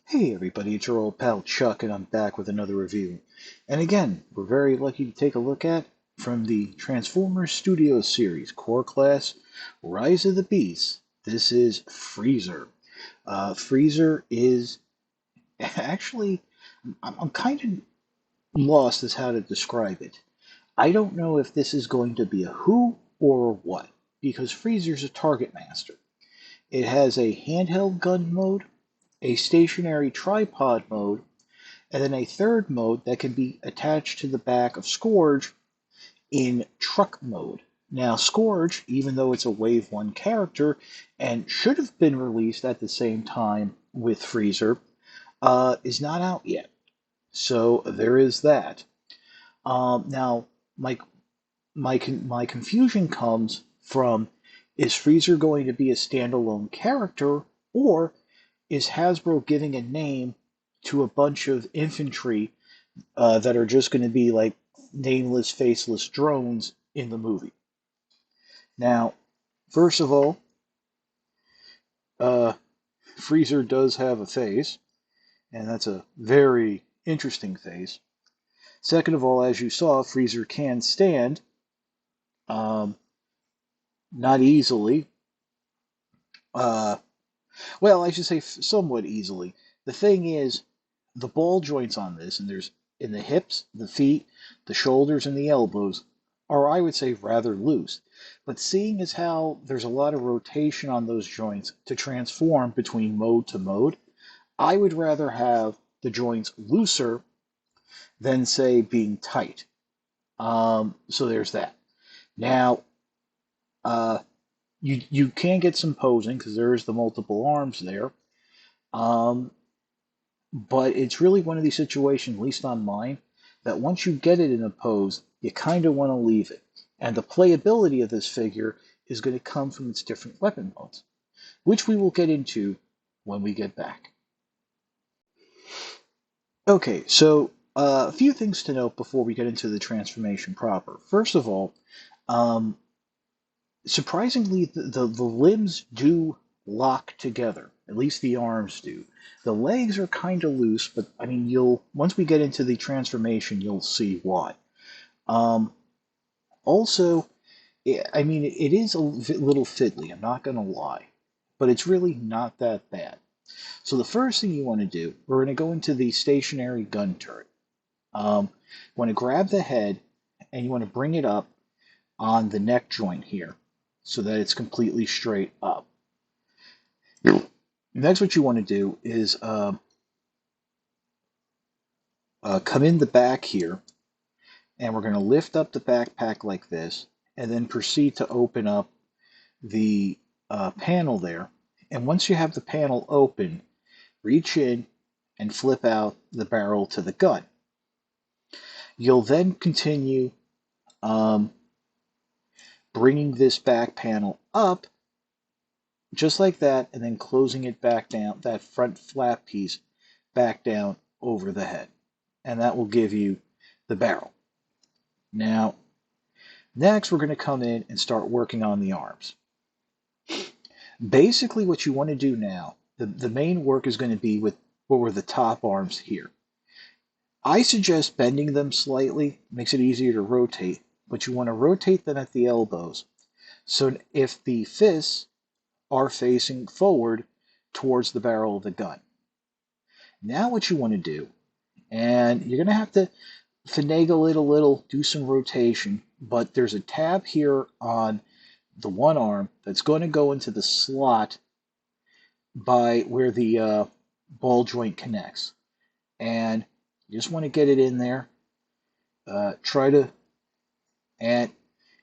Hey everybody, it's your old pal Chuck, and I'm back with another review. And again, we're very lucky to take a look at from the Transformers Studios series, Core Class Rise of the Beasts. This is Freezer. Freezer is actually, I'm kind of lost as how to describe it. I don't know if this is going to be a who or a what, because Freezer's a target master. It has a handheld gun mode, a stationary tripod mode, and then a third mode that can be attached to the back of Scourge in truck mode. Now, Scourge, even though it's a Wave 1 character and should have been released at the same time with Freezer, is not out yet. So there is that. Now, my, my confusion comes from, is Freezer going to be a standalone character, or is Hasbro giving a name to a bunch of infantry that are just going to be like nameless, faceless drones in the movie? Now, first of all, uh, Freezer does have a face, and that's a very interesting face. Second of all, as you saw, Freezer can stand, um, not easily. Uh, well, I should say somewhat easily. The thing is, the ball joints on this, and there's in the hips, the feet, the shoulders, and the elbows, are, I would say, rather loose. But seeing as how there's a lot of rotation on those joints to transform between mode to mode, I would rather have the joints looser than, say, being tight. So there's that. Now, uh, you can get some posing because there is the multiple arms there. Um, But it's really one of these situations, at least on mine, that once you get it in a pose, you kind of want to leave it. And the playability of this figure is going to come from its different weapon modes, which we will get into when we get back. Okay, so a few things to note before we get into the transformation proper. First of all, um, surprisingly, the limbs do lock together. At least the arms do. The legs are kind of loose, but I mean, you'll once we get into the transformation, you'll see why. Um, Also, I mean, it is a little fiddly. I'm not going to lie, but it's really not that bad. So the first thing you want to do, we're going to go into the stationary gun turret. You want to grab the head and you want to bring it up on the neck joint here so that it's completely straight up. Next, what you want to do is come in the back here, and we're going to lift up the backpack like this, and then proceed to open up the panel there. And once you have the panel open, reach in and flip out the barrel to the gun. You'll then continue um, bringing this back panel up just like that, and then closing it back down, that front flap piece back down over the head. And that will give you the barrel. Now, next we're going to come in and start working on the arms. Basically, what you want to do now, the main work is going to be with what were the top arms here. I suggest bending them slightly, makes it easier to rotate, but you want to rotate them at the elbows. So if the fists are facing forward towards the barrel of the gun. Now what you want to do, and you're going to have to finagle it a little, do some rotation, but there's a tab here on the one arm that's going to go into the slot by where the ball joint connects. And you just want to get it in there. Try to, and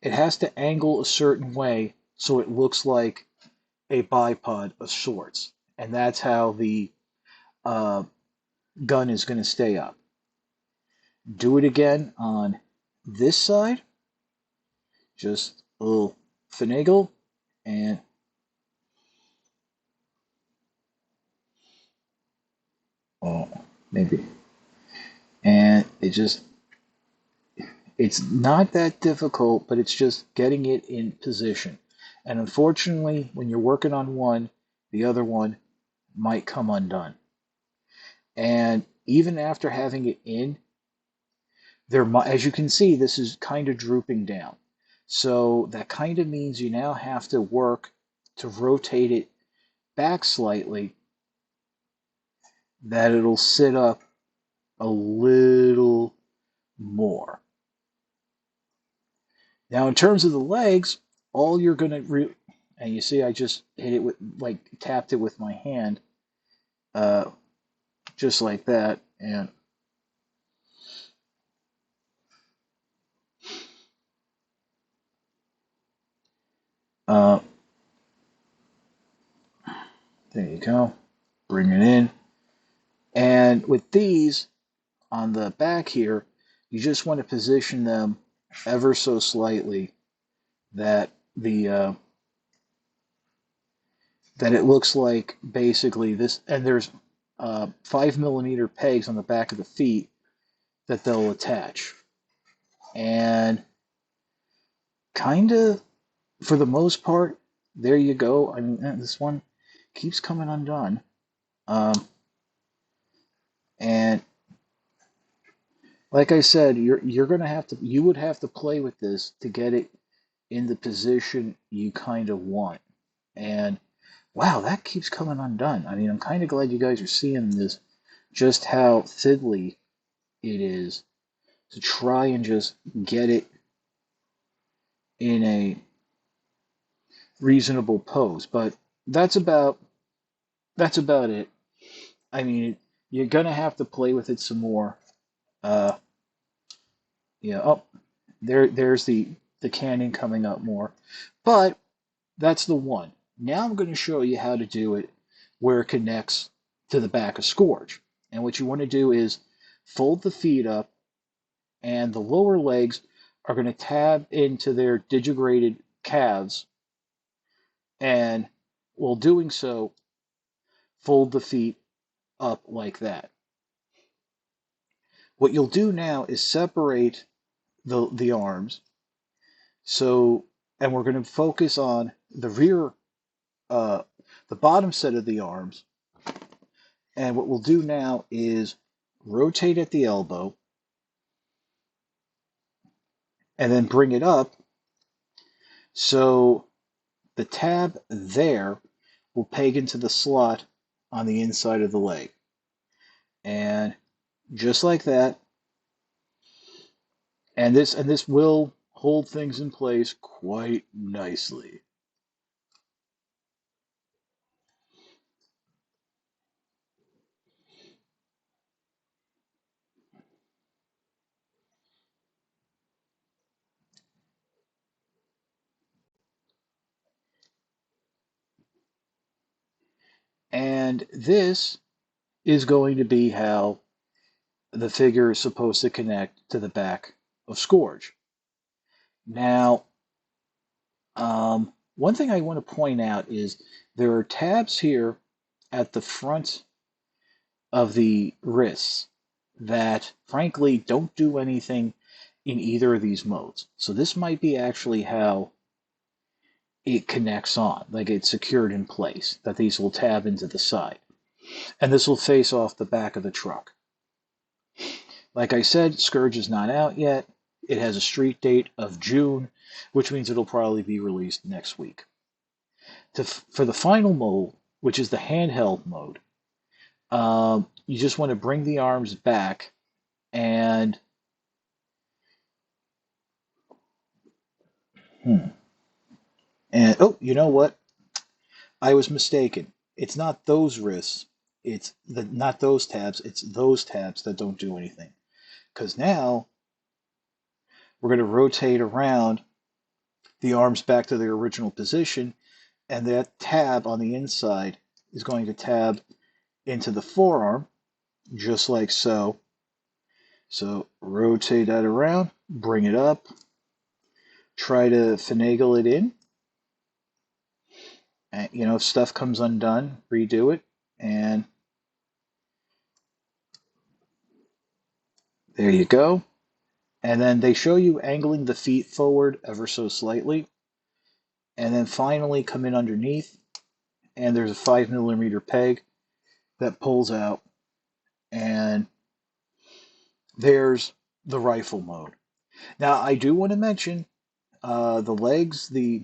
it has to angle a certain way so it looks like a bipod of sorts. And that's how the uh, gun is going to stay up. Do it again on this side. Just a little finagle and oh, maybe. And it's not that difficult, but it's just getting it in position. And unfortunately, when you're working on one, the other one might come undone. And even after having it in, as you can see, this is kind of drooping down. So that kind of means you now have to work to rotate it back slightly, that it'll sit up a little more. Now, in terms of the legs, all you're going to, and you see I just hit it with, like, tapped it with my hand, just like that, and uh, there you go. Bring it in. And with these on the back here, you just want to position them ever so slightly that the that it looks like basically this, and there's 5 millimeter pegs on the back of the feet that they'll attach. And kind of, for the most part, there you go. I mean, this one keeps coming undone. And like I said, you're gonna have to, you would have to play with this to get it in the position you kind of want. And wow, that keeps coming undone. I mean, I'm kind of glad you guys are seeing this, just how fiddly it is to try and just get it in a reasonable pose. But that's about that's about it. I mean, you're gonna have to play with it some more. Uh, yeah. Oh, there's the cannon coming up more, but that's the one. Now I'm going to show you how to do it where it connects to the back of Scourge. And what you want to do is fold the feet up, and the lower legs are going to tab into their digigraded calves, and while doing so, fold the feet up like that. What you'll do now is separate the arms. So, and we're going to focus on the rear, uh, the bottom set of the arms. And what we'll do now is rotate at the elbow and then bring it up. So the tab there will peg into the slot on the inside of the leg. And just like that. And this will hold things in place quite nicely. And this is going to be how the figure is supposed to connect to the back of Scourge. Now, one thing I want to point out is there are tabs here at the front of the wrists that, frankly, don't do anything in either of these modes. So this might be actually how it connects on, like it's secured in place, that these will tab into the side. And this will face off the back of the truck. Like I said, Scourge is not out yet. It has a street date of June, which means it'll probably be released next week. For the final mode, which is the handheld mode, you just want to bring the arms back and oh, you know what? I was mistaken. It's not those wrists. It's not those tabs. It's those tabs that don't do anything. Because now we're going to rotate around the arms back to their original position, and that tab on the inside is going to tab into the forearm, just like so. So rotate that around, bring it up, try to finagle it in. And, if stuff comes undone, redo it, and there you go. And then they show you angling the feet forward ever so slightly, and then finally come in underneath, and there's a 5 millimeter peg that pulls out and there's the rifle mode. Now, I do want to mention the legs, the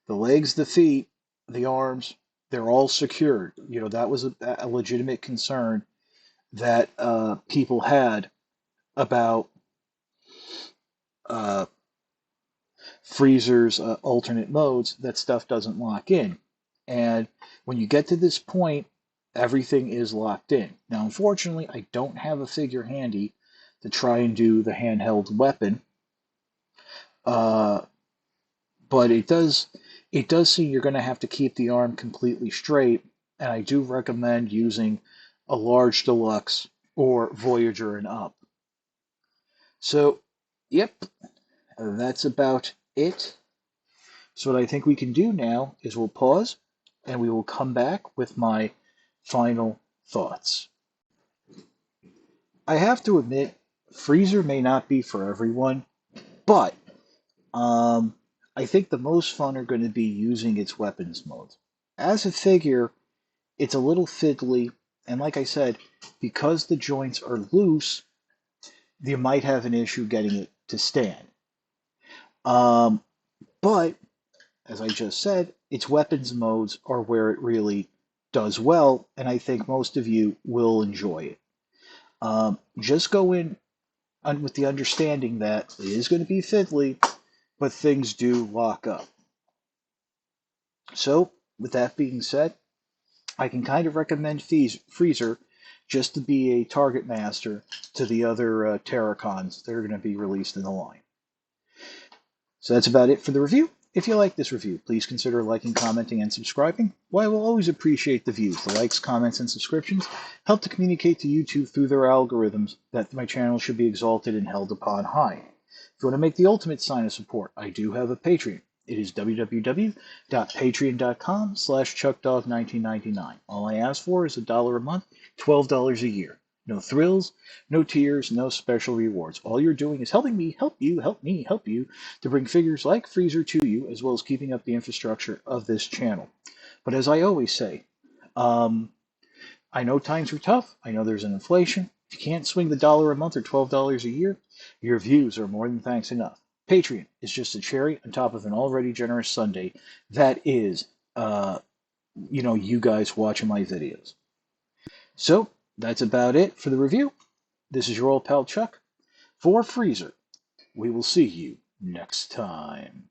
legs, the feet, the arms, they're all secured. You know, that was a legitimate concern that people had about uh, Freezer's alternate modes, that stuff doesn't lock in. And when you get to this point, everything is locked in. Now, unfortunately, I don't have a figure handy to try and do the handheld weapon, uh, but it does seem you're going to have to keep the arm completely straight, and I do recommend using a large deluxe or Voyager and up. So, yep, that's about it. So what I think we can do now is we'll pause and we will come back with my final thoughts. I have to admit, Freezer may not be for everyone, but um, I think the most fun are going to be using its weapons modes. As a figure, it's a little fiddly, and like I said, because the joints are loose, you might have an issue getting it to stand. Um, but as I just said, its weapons modes are where it really does well, and I think most of you will enjoy it. Just go in with the understanding that it is going to be fiddly, but things do lock up. So, with that being said, I can kind of recommend Freezer just to be a target master to the other Terracons that are going to be released in the line. So that's about it for the review. If you like this review, please consider liking, commenting, and subscribing. While I will always appreciate the views, the likes, comments, and subscriptions help to communicate to YouTube through their algorithms that my channel should be exalted and held upon high. If you want to make the ultimate sign of support, I do have a Patreon. It is www.patreon.com/ChuckDog1999. All I ask for is $1 a month, $12 a year. No thrills, no tiers, no special rewards. All you're doing is helping me help you, help me help you to bring figures like Freezer to you, as well as keeping up the infrastructure of this channel. But as I always say, um, I know times are tough. I know there's an inflation. If you can't swing the $1 a month or $12 a year, your views are more than thanks enough. Patreon is just a cherry on top of an already generous sundae. That is, you guys watching my videos. So that's about it for the review. This is your old pal Chuck for Freezer. We will see you next time.